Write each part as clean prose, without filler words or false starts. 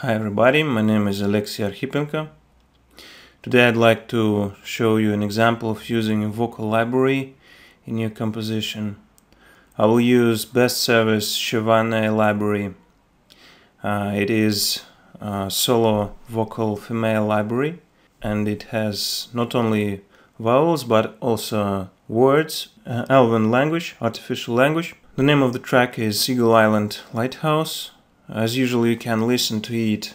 Hi everybody, my name is Alexey Archipenko. Today I'd like to show you an example of using a vocal library in your composition. I will use best service Shevannai library. It is a solo vocal female library, and it has not only vowels but also words, Elven language, artificial language. The name of the track is Seagull Island Lighthouse. As usual, you can listen to it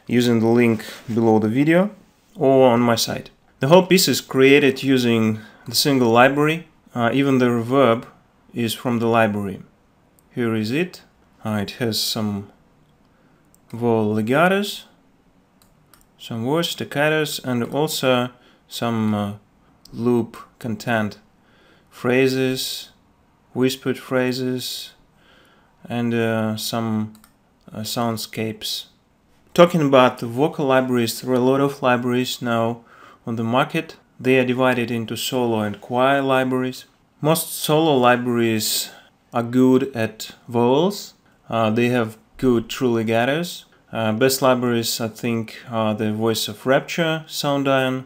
using the link below the video or on my site. The whole piece is created using the single library. Even the reverb is from the library. Here is it. It has some vowel legatos, some words, staccatos, and also some loop content phrases, whispered phrases, and some soundscapes. Talking about the vocal libraries, there are a lot of libraries now on the market. They are divided into solo and choir libraries. Most solo libraries are good at vowels. They have good true legatos. Best libraries, I think, are the Voice of Rapture, Soundion,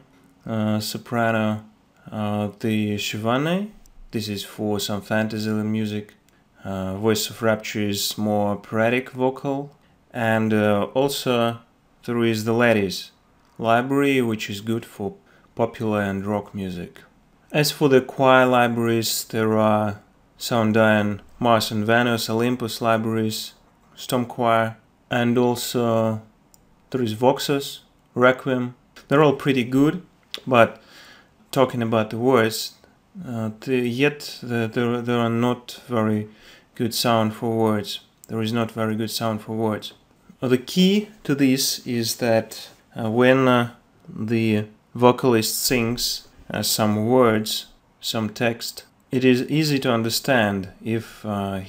Soprano, the Shevannai. This is for some fantasy music. Voice of Rapture is more operatic vocal, and also there is the Ladies library, which is good for popular and rock music. As for the choir libraries, there are Soundion, Mars and Venus, Olympus libraries, Storm Choir, and also there is Voxus, Requiem. They're all pretty good, but talking about the words, there are not very good sound for words. There is not very good sound for words. The key to this is that when the vocalist sings some words, some text, it is easy to understand if there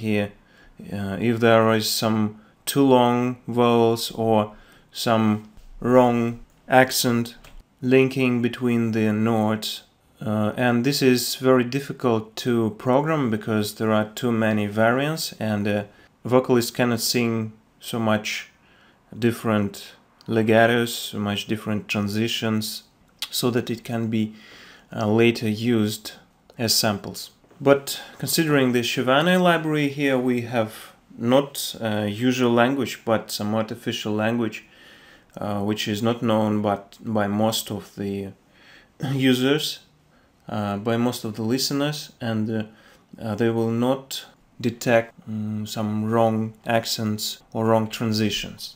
is some too long vowels or some wrong accent linking between the notes. And this is very difficult to program because there are too many variants, and a vocalist cannot sing so much different legatos, so much different transitions, so that it can be later used as samples. But considering the Shevannai library, here we have not usual language but some artificial language, which is not known by most of the users, by most of the listeners, and they will not detect some wrong accents or wrong transitions.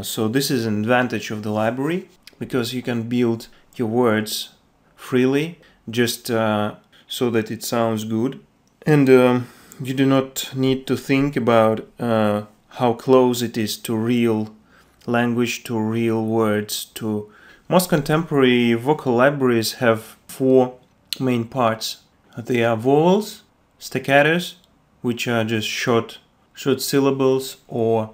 So this is an advantage of the library, because you can build your words freely, just so that it sounds good, and you do not need to think about how close it is to real language, to real words. Most contemporary vocal libraries have four main parts. They are vowels, staccatos, which are just short syllables or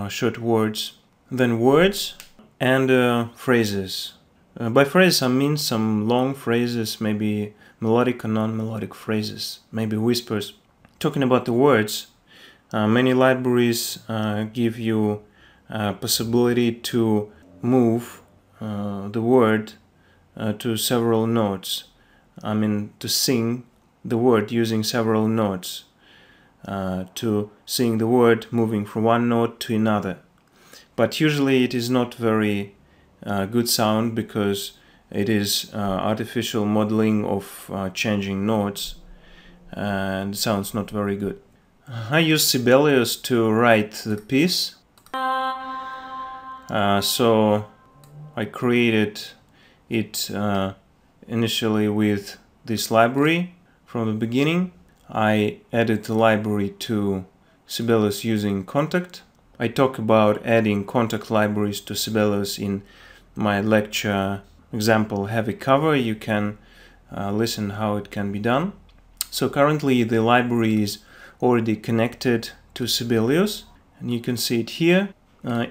short words, then words, and phrases. By phrases I mean some long phrases, maybe melodic or non-melodic phrases, maybe whispers. Talking about the words, many libraries give you possibility to move the word to several notes. I mean, to sing the word using several notes, to sing the word moving from one note to another. But usually it is not very good sound, because it is artificial modeling of changing notes, and it sounds not very good. I use Sibelius to write the piece, so I created it initially with this library from the beginning. I added the library to Sibelius using Contact. I talk about adding Contact libraries to Sibelius in my lecture example Heavy Cover. You can listen how it can be done. So currently the library is already connected to Sibelius, and you can see it here.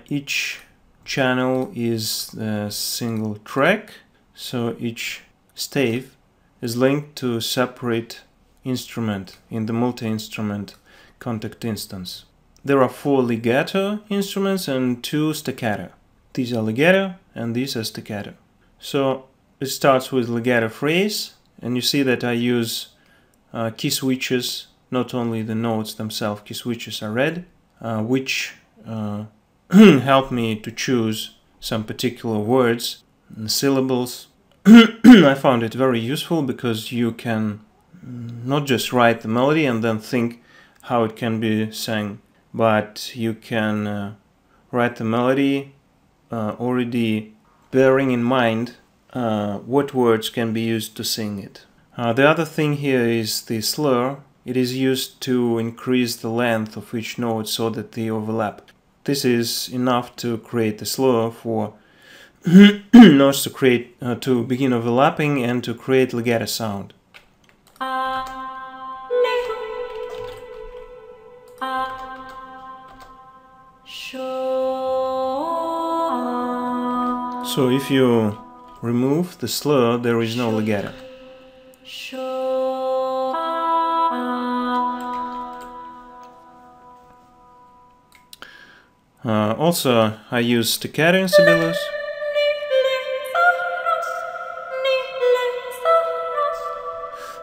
Each channel is a single track, so each stave is linked to a separate instrument in the multi-instrument Contact instance. there are 4 legato instruments and 2 staccato. These are legato and these are staccato. So it starts with legato phrase, and you see that I use key switches, not only the notes themselves. Key switches are red, which help me to choose some particular words and syllables. I found it very useful because you can not just write the melody and then think how it can be sang, but you can write the melody already bearing in mind what words can be used to sing it. The other thing here is the slur. It is used to increase the length of each note so that they overlap. This is enough to create the slur for notes to begin overlapping and to create legato sound. So if you remove the slur, there is no legato. Also, I use staccato in Sibelius.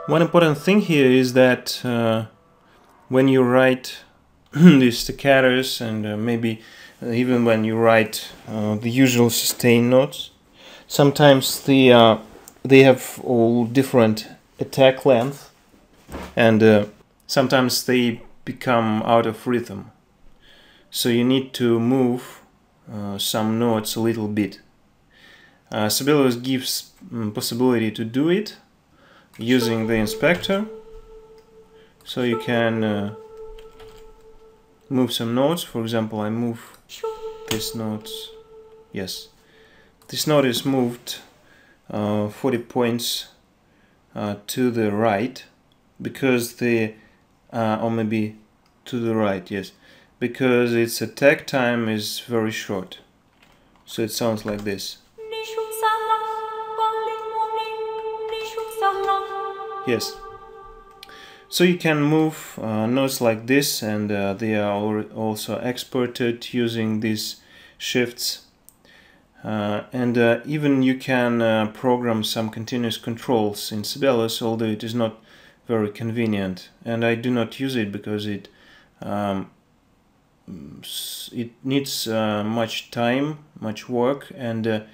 One important thing here is that when you write these staccatos and maybe even when you write the usual sustain notes, sometimes they have all different attack length, and sometimes they become out of rhythm. So you need to move some notes a little bit. Sibelius gives possibility to do it using the inspector. So you can move some notes. For example, I move these notes. Yes, this note is moved 40 points to the right because or maybe to the right, yes, because its attack time is very short. So it sounds like this. Yes. So you can move notes like this, and they are also exported using these shifts. And even you can program some continuous controls in Sibelius, although it is not very convenient. And I do not use it because it needs much time, much work, and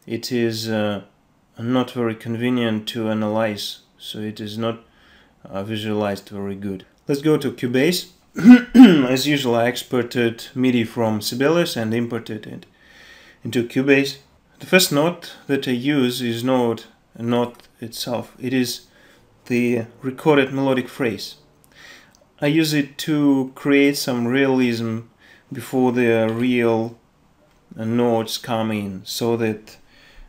it is not very convenient to analyze. So it is not visualized very good. Let's go to Cubase. As usual, I exported MIDI from Sibelius and imported it into Cubase. The first note that I use is not itself. It is the recorded melodic phrase. I use it to create some realism before the real notes come in, so that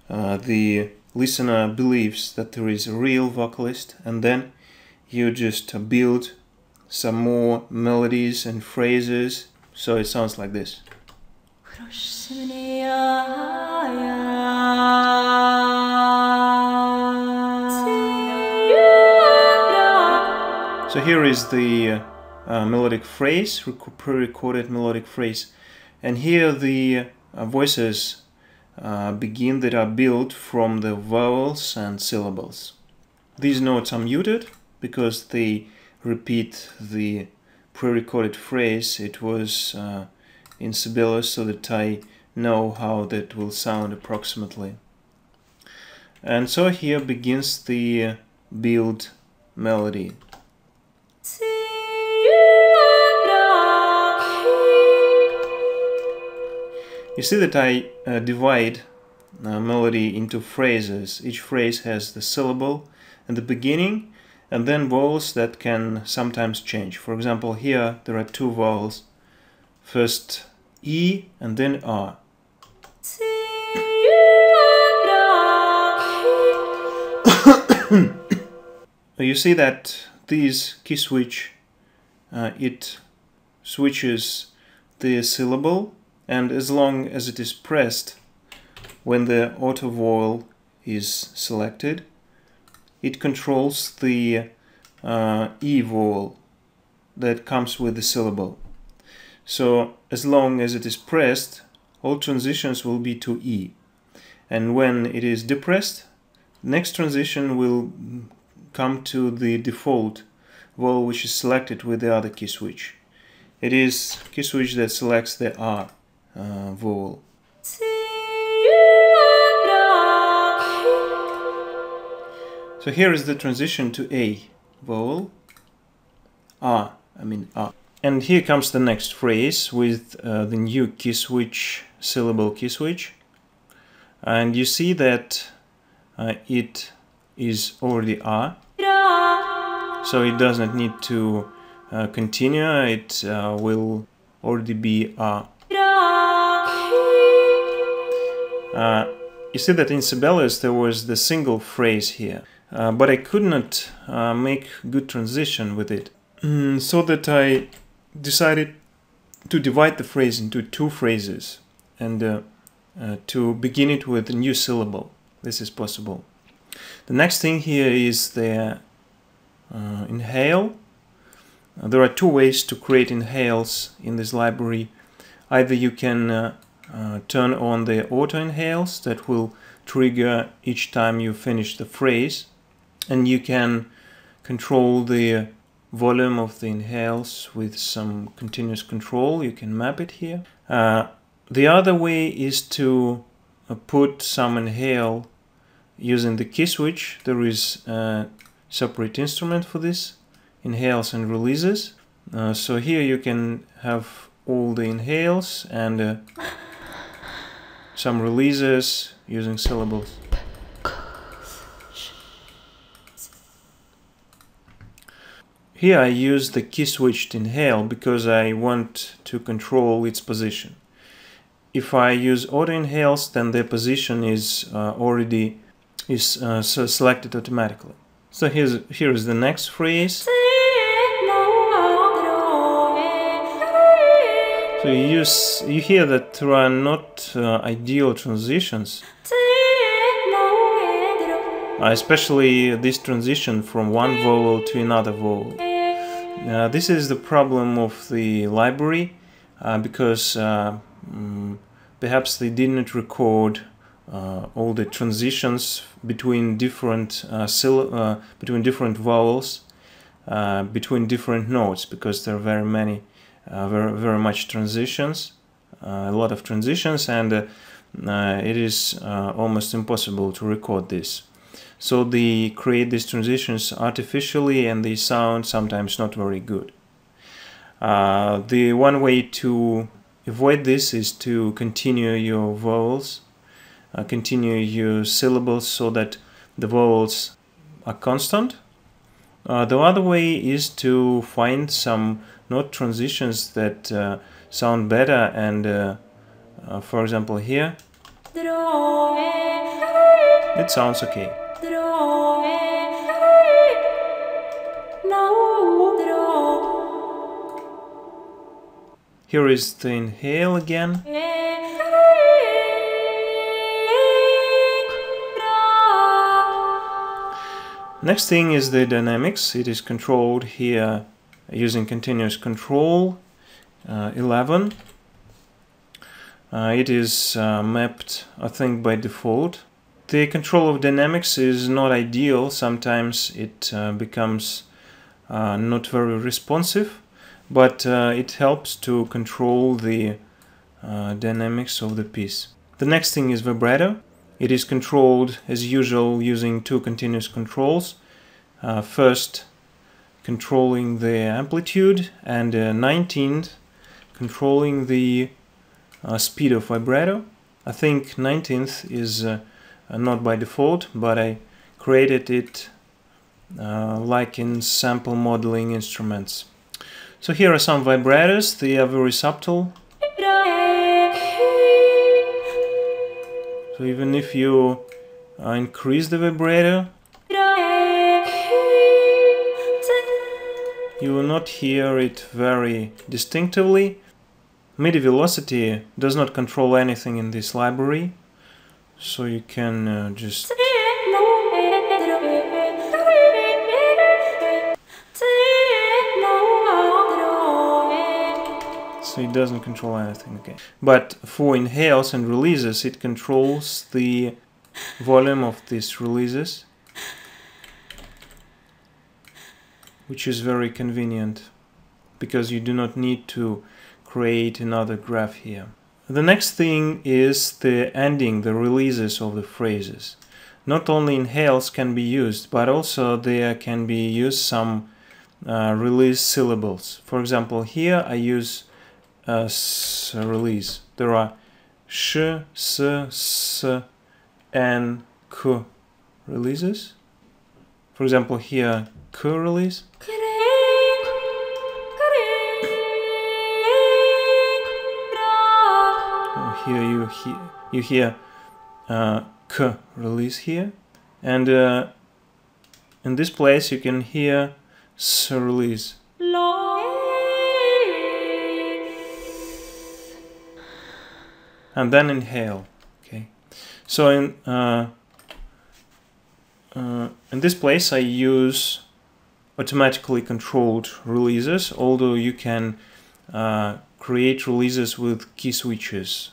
the listener believes that there is a real vocalist, and then you just build some more melodies and phrases, so it sounds like this. So here is the melodic phrase, pre-recorded melodic phrase, and here the voices begin that are built from the vowels and syllables. These notes are muted because they repeat the pre-recorded phrase. It was in Sibelius, so that I know how that will sound approximately. And so here begins the build melody. You see that I divide melody into phrases. Each phrase has the syllable in the beginning and then vowels that can sometimes change. For example, here there are two vowels. First E and then R. You see that this key switch, it switches the syllable, and as long as it is pressed when the auto vowel is selected, it controls the E vowel that comes with the syllable. So as long as it is pressed, all transitions will be to E. And when it is depressed, next transition will come to the default vowel which is selected with the other key switch. It is key switch that selects the R vowel. So here is the transition to A vowel. R. And here comes the next phrase with the new key switch, syllable key switch. And you see that it is already R. So it does not need to continue, it will already be R. You see that in Sibelius there was the single phrase here, but I could not make good transition with it. So that I decided to divide the phrase into two phrases and to begin it with a new syllable. This is possible. The next thing here is the inhale. There are two ways to create inhales in this library. Either you can turn on the auto inhales that will trigger each time you finish the phrase, and you can control the volume of the inhales with some continuous control. You can map it here. The other way is to put some inhale using the key switch. There is a separate instrument for this, inhales and releases. So here you can have all the inhales and some releases using syllables. Here I use the key switched inhale because I want to control its position. If I use auto inhales, then the position is already selected automatically. So here is the next phrase. So you hear that there are not ideal transitions, especially this transition from one vowel to another vowel. This is the problem of the library because perhaps they didn't record all the transitions between different vowels, between different notes, because there are very many, very much transitions, a lot of transitions, and it is almost impossible to record this. So they create these transitions artificially and they sound sometimes not very good. The one way to avoid this is to continue your vowels, continue your syllables so that the vowels are constant. The other way is to find some note transitions that sound better, and for example here, it sounds okay. Here is the inhale again. Next thing is the dynamics. It is controlled here using continuous control 11. It is mapped, I think, by default. The control of dynamics is not ideal. Sometimes it becomes not very responsive, but it helps to control the dynamics of the piece. The next thing is vibrato. It is controlled as usual using two continuous controls. First controlling the amplitude, and 19th controlling the speed of vibrato. I think 19th is not by default, but I created it like in sample modeling instruments. So here are some vibrators. They are very subtle. So even if you increase the vibrato, you will not hear it very distinctively. MIDI velocity does not control anything in this library, so you can just So it doesn't control anything, okay. But for inhales and releases, it controls the volume of these releases, which is very convenient because you do not need to create another graph here. The next thing is the ending, the releases of the phrases. Not only inhales can be used, but also there can be used some release syllables. For example, here I use release. There are sh, s, s, and k releases. For example, here k release. Here you hear k release here, and in this place you can hear s release. And then inhale. Okay, so in this place I use automatically controlled releases, although you can create releases with key switches.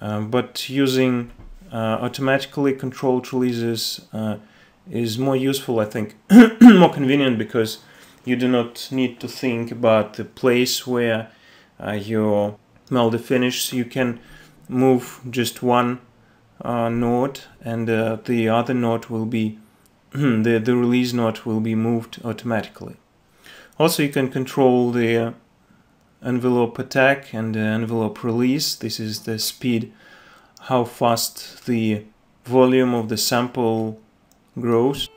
But using automatically controlled releases is more useful, I think, more convenient, because you do not need to think about the place where your melody finishes. You can move just one note, and the other note will be the release note will be moved automatically. Also, you can control the envelope attack and the envelope release. This is the speed, how fast the volume of the sample grows.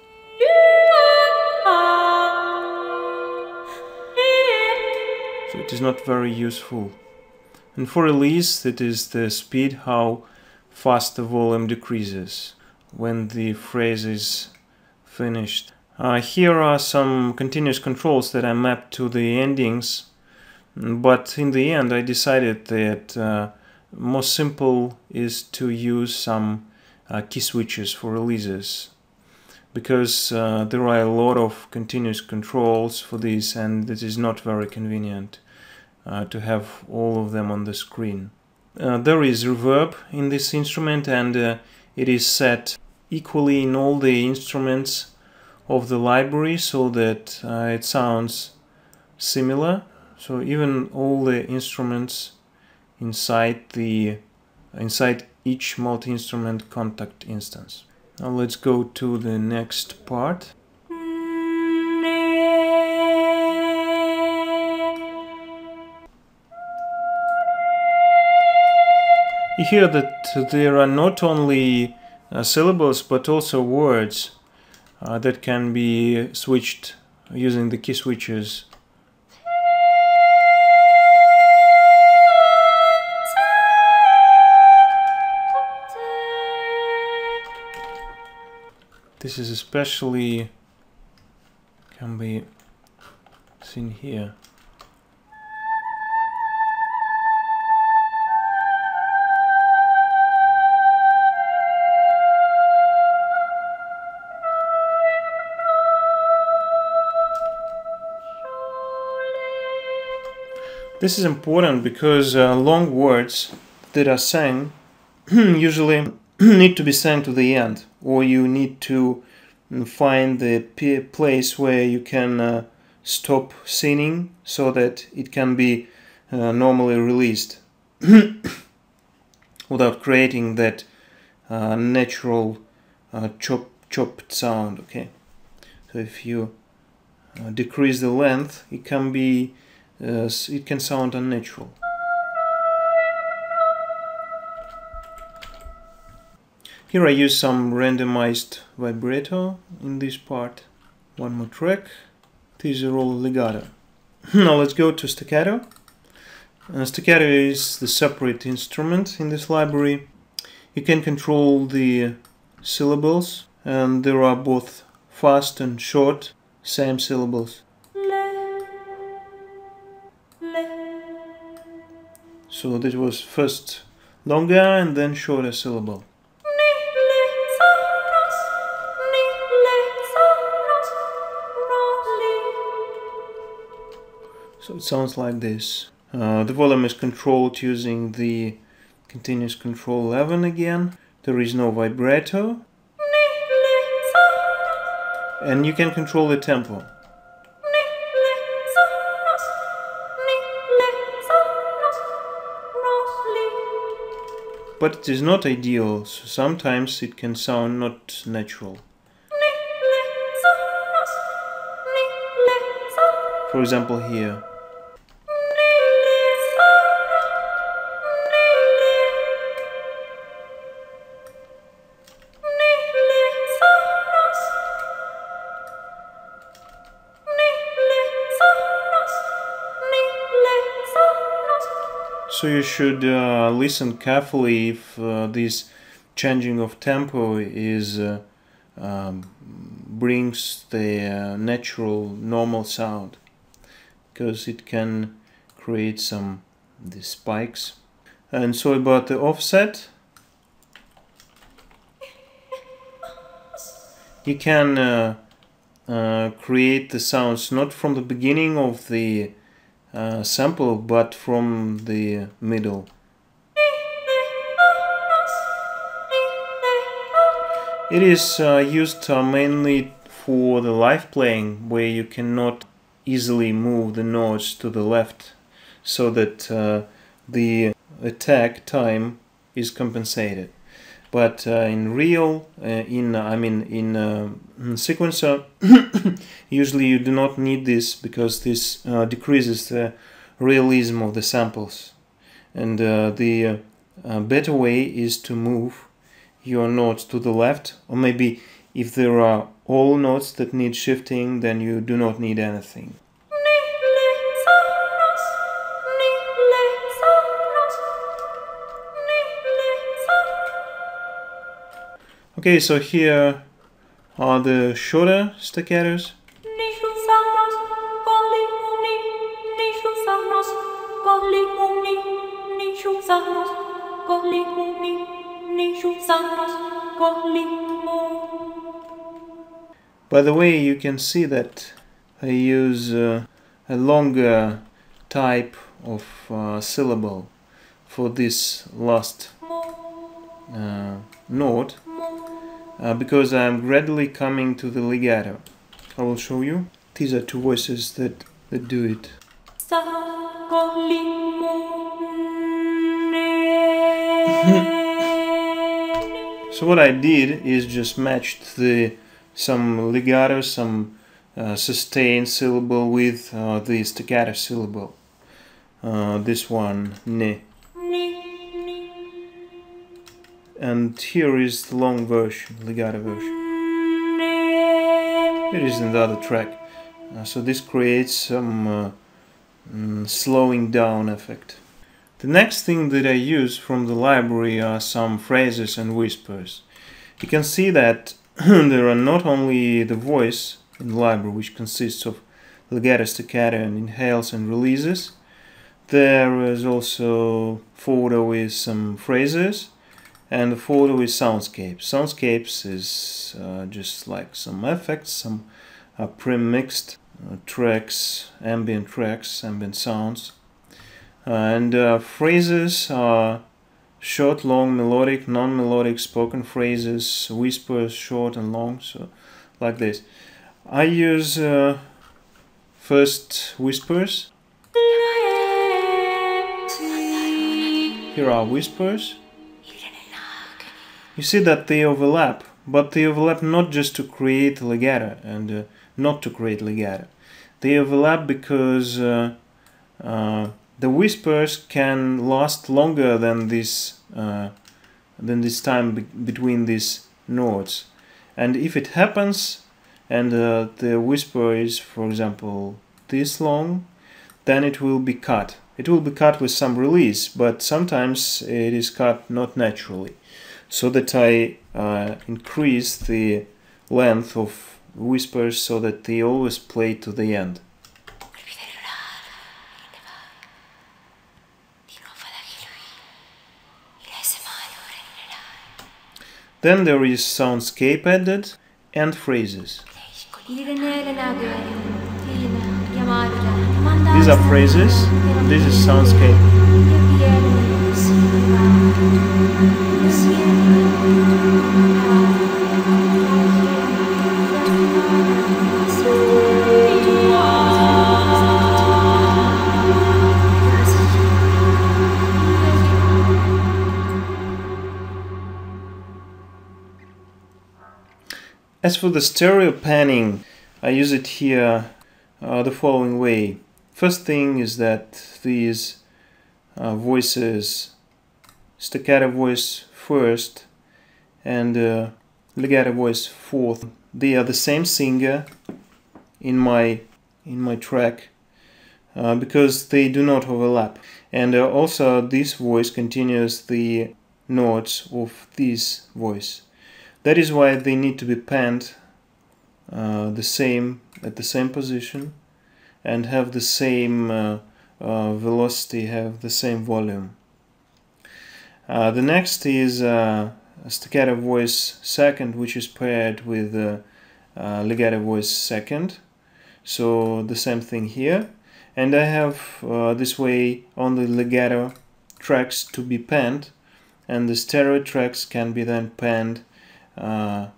So it is not very useful. And for release, it is the speed, how fast the volume decreases when the phrase is finished. Here are some continuous controls that I mapped to the endings. But in the end, I decided that most simple is to use some key switches for releases, because there are a lot of continuous controls for this, and it is not very convenient to have all of them on the screen. There is reverb in this instrument, and it is set equally in all the instruments of the library so that it sounds similar. So even all the instruments inside each multi-instrument contact instance. Now let's go to the next part. You hear that there are not only syllables but also words that can be switched using the key switches. This is especially can be seen here. This is important because long words that are sang usually need to be sang to the end, or you need to find the place where you can stop singing so that it can be normally released without creating that natural chopped sound. Okay, so if you decrease the length, it can sound unnatural. Here I use some randomized vibrato in this part. One more track. These are all legato. Now let's go to staccato. Staccato is the separate instrument in this library. You can control the syllables, and there are both fast and short, same syllables. So this was first longer and then shorter syllable. So it sounds like this. The volume is controlled using the continuous control 11 again. There is no vibrato. And you can control the tempo. But it is not ideal, so sometimes it can sound not natural. For example, here. So you should listen carefully if this changing of tempo is brings the natural normal sound, because it can create some these spikes. And so about the offset, you can create the sounds not from the beginning of the sample, but from the middle. It is used mainly for the live playing, where you cannot easily move the notes to the left, so that the attack time is compensated. But in real, in sequencer, usually you do not need this, because this decreases the realism of the samples. And the better way is to move your notes to the left, or maybe if there are all notes that need shifting, then you do not need anything. Okay, so here are the shorter staccatos. By the way, you can see that I use a longer type of syllable for this last note, because I am gradually coming to the legato. I will show you. These are two voices that do it. So what I did is just matched some legato, some sustained syllable with the staccato syllable. This one, ne. And here is the long version, legato version. It is in the other track. So this creates some slowing down effect. The next thing that I use from the library are some phrases and whispers. You can see that there are not only the voice in the library, which consists of legato, staccato, and inhales and releases. There is also folder with some phrases, and the folder with soundscapes. Soundscapes is just like some effects, some pre-mixed tracks, ambient sounds. And phrases are short, long, melodic, non-melodic, spoken phrases, whispers, short and long, so like this. I use first whispers. Here are whispers. You see that they overlap, but they overlap not just to create legato and not to create legato. They overlap because the whispers can last longer than this time between these notes. And if it happens, and the whisper is, for example, this long, then it will be cut. It will be cut with some release, but sometimes it is cut not naturally. So that I increase the length of whispers so that they always play to the end. Then there is soundscape added and phrases. These These are phrases. This is soundscape. As for the stereo panning, I use it here the following way. First thing is that these voices, staccato voice first and legato voice fourth, they are the same singer in my track because they do not overlap. And also this voice continues the notes of this voice. That is why they need to be panned at the same position and have the same velocity, have the same volume. The next is a staccato voice second, which is paired with legato voice second. So the same thing here. And I have this way only legato tracks to be panned, and the stereo tracks can be then panned the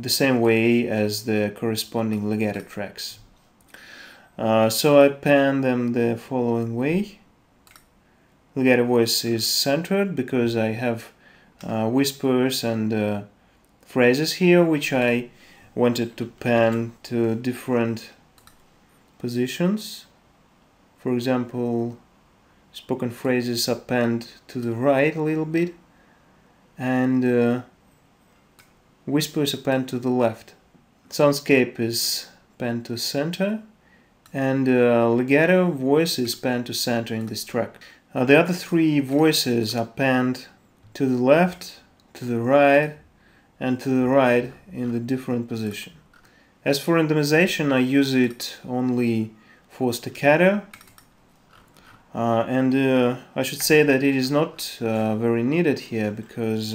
same way as the corresponding legato tracks. So I pan them the following way. Legato voice is centered because I have whispers and phrases here which I wanted to pan to different positions. For example, spoken phrases are panned to the right a little bit, and whispers are panned to the left. Soundscape is panned to center, and legato voice is panned to center in this track. The other three voices are panned to the left, to the right, and to the right in the different position. As for randomization, I use it only for staccato, and I should say that it is not very needed here because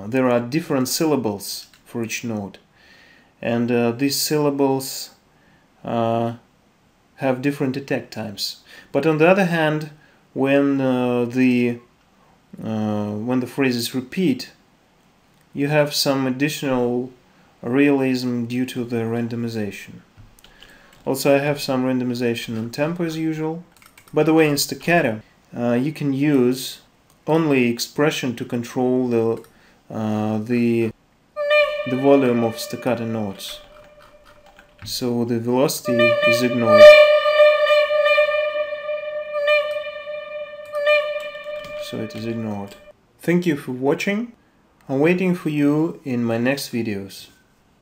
there are different syllables for each note, and these syllables have different attack times. But on the other hand, when the phrases repeat, you have some additional realism due to the randomization. Also, I have some randomization in tempo as usual. By the way, in staccato, you can use only expression to control the volume of staccato notes. So the velocity is ignored. So it is ignored. Thank you for watching. I'm waiting for you in my next videos.